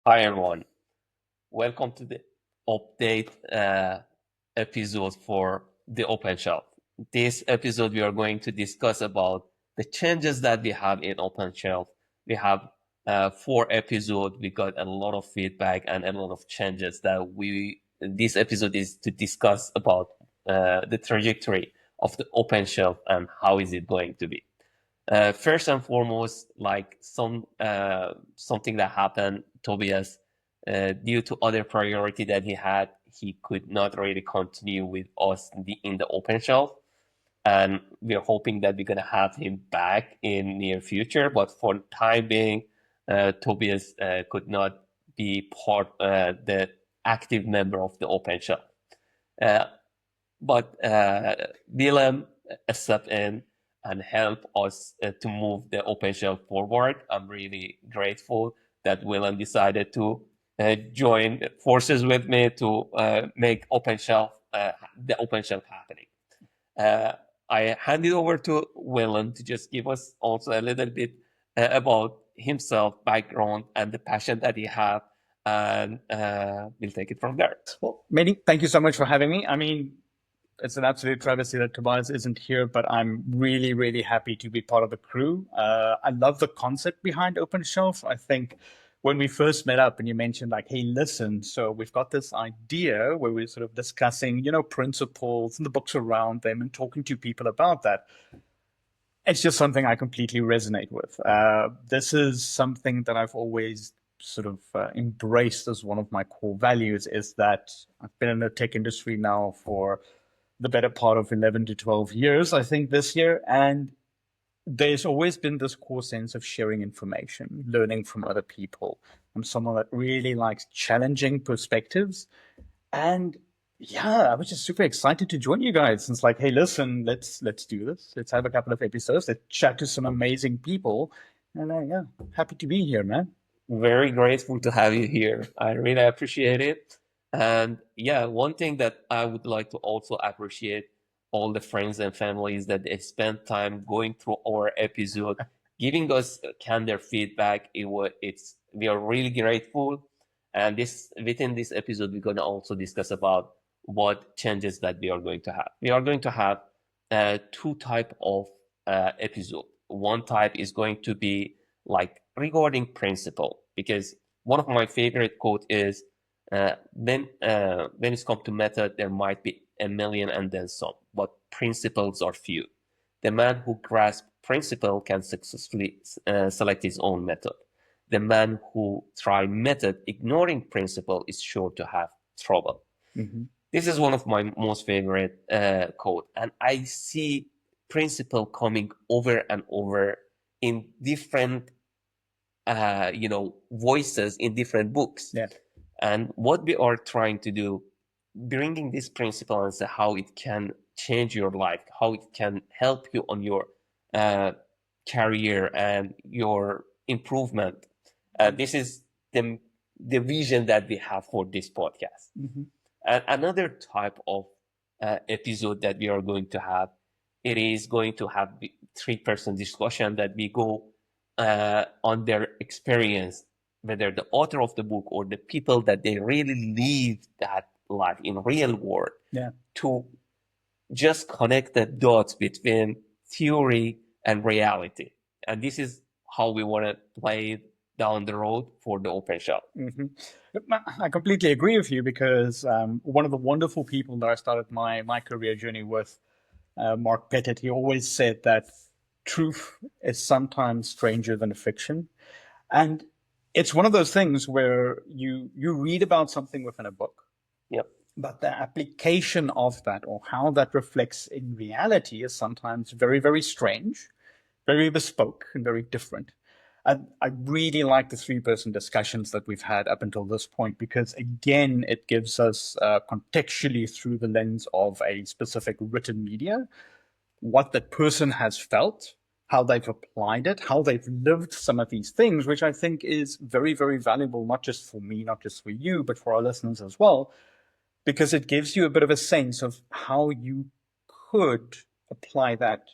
Hi everyone, welcome to the update episode for the OpenShelf. This episode we are going to discuss about the changes that we have in OpenShelf. We have four episodes. We got a lot of feedback and a lot of changes that this episode is to discuss about the trajectory of the OpenShelf and how is it going to be. First and foremost, like something that happened, Tobias, due to other priority that he had, he could not really continue with us in the open shelf. And we're hoping that we're gonna have him back in near future. But for the time being, Tobias could not be the active member of the open shelf. Uh, but Willem stepped in and helped us to move the open shelf forward. I'm really grateful that Willem decided to join forces with me to make the open shelf happening. Uh, I hand it over to Willem to just give us also a little bit about himself, background, and the passion that he have, and we'll take it from there. Well, Mehdi, thank you so much for having me. I mean, it's an absolute travesty that Tobias isn't here, but I'm really, really happy to be part of the crew. I love the concept behind OpenShelf. I think when we first met up and you mentioned like, hey, listen, so we've got this idea where we're sort of discussing, principles and the books around them and talking to people about that. It's just something I completely resonate with. This is something that I've always sort of embraced as one of my core values is that I've been in the tech industry now for the better part of 11 to 12 years, I think, this year. And there's always been this core sense of sharing information, learning from other people. I'm someone that really likes challenging perspectives. And yeah, I was just super excited to join you guys. It's like, hey, listen, let's do this. Let's have a couple of episodes. Let's chat to some amazing people. And yeah, happy to be here, man. Very grateful to have you here. I really appreciate it. And yeah, one thing that I would like to also appreciate all the friends and families that they spent time going through our episode, giving us candid feedback. We are really grateful. And within this episode, we're gonna also discuss about what changes that we are going to have. We are going to have two type of episode. One type is going to be like regarding principle, because one of my favorite quote is when it's come to method, there might be a million and then some, but principles are few. The man who grasps principle can successfully select his own method. The man who try method ignoring principle is sure to have trouble. Mm-hmm. This is one of my most favorite quote, and I see principle coming over and over in different voices in different books. Yeah. And what we are trying to do, bringing this principle and say how it can change your life, how it can help you on your career and your improvement. This is the vision that we have for this podcast. Mm-hmm. And another type of episode that we are going to have, it is going to have three-person discussion that we go on their experience, whether the author of the book or the people that they really live that life in real world, Yeah. to just connect the dots between theory and reality. And this is how we want to play it down the road for the open shop. Mm-hmm. I completely agree with you because one of the wonderful people that I started my career journey with, Mark Pettit, he always said that truth is sometimes stranger than fiction. And it's one of those things where you read about something within a book. Yep. But the application of that or how that reflects in reality is sometimes very, very strange, very bespoke, and very different. And I really like the three-person discussions that we've had up until this point because, again, it gives us contextually through the lens of a specific written media what that person has felt, how they've applied it, how they've lived some of these things, which I think is very, very valuable, not just for me, not just for you, but for our listeners as well, because it gives you a bit of a sense of how you could apply that,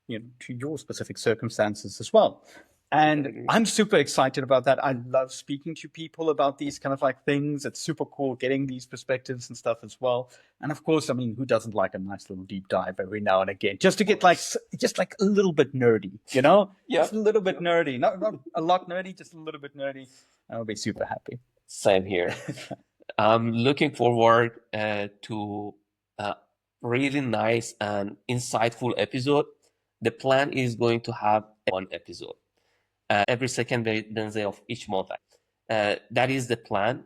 to your specific circumstances as well. And I'm super excited about that. I love speaking to people about these kind of like things. It's super cool getting these perspectives and stuff as well. And of course, I mean, who doesn't like a nice little deep dive every now and again, just to get like just like a little bit nerdy, you know? Yeah. Just a little bit nerdy, not a lot nerdy, just a little bit nerdy. I'll be super happy. Same here. I'm looking forward to a really nice and insightful episode. The plan is going to have one episode every second Wednesday of each month. That is the plan.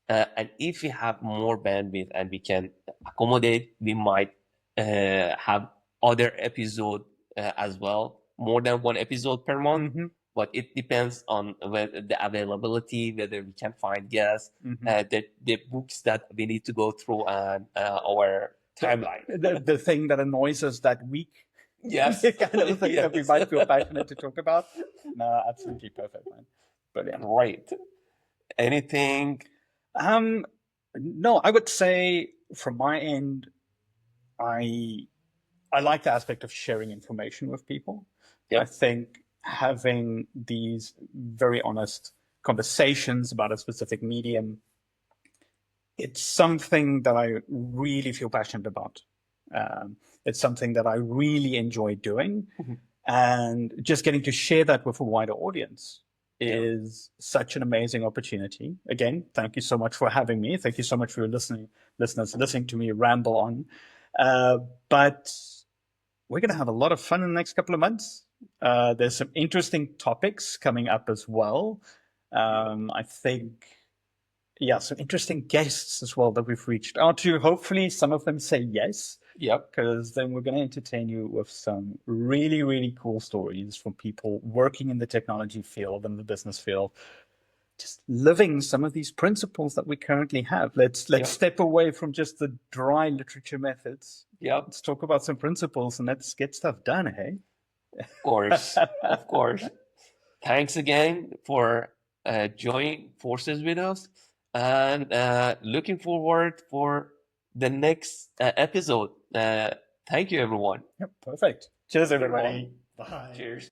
And if we have more bandwidth and we can accommodate, we might have other episode as well, more than one episode per month. Mm-hmm. But it depends on the availability, whether we can find guests, the books that we need to go through, and our timeline. The thing that annoys us that week. Yes. The kind of thing that we might feel passionate to talk about. No, absolutely perfect, man. Brilliant. Right. Anything? No, I would say from my end, I like the aspect of sharing information with people. Yep. I think having these very honest conversations about a specific medium, it's something that I really feel passionate about. It's something that I really enjoy doing. Mm-hmm. And just getting to share that with a wider audience is such an amazing opportunity. Again, thank you so much for having me. Thank you so much for your listeners listening to me ramble on. But we're going to have a lot of fun in the next couple of months. There's some interesting topics coming up as well. I think, some interesting guests as well that we've reached out to. Hopefully some of them say yes. Yep. Because then we're going to entertain you with some really, really cool stories from people working in the technology field and the business field, just living some of these principles that we currently have. Let's step away from just the dry literature methods. Yeah. Let's talk about some principles and let's get stuff done, hey? Of course. Of course. Thanks again for joining forces with us, and looking forward for the next episode. Thank you, everyone. Yep, perfect. Cheers, everybody. Bye. Cheers.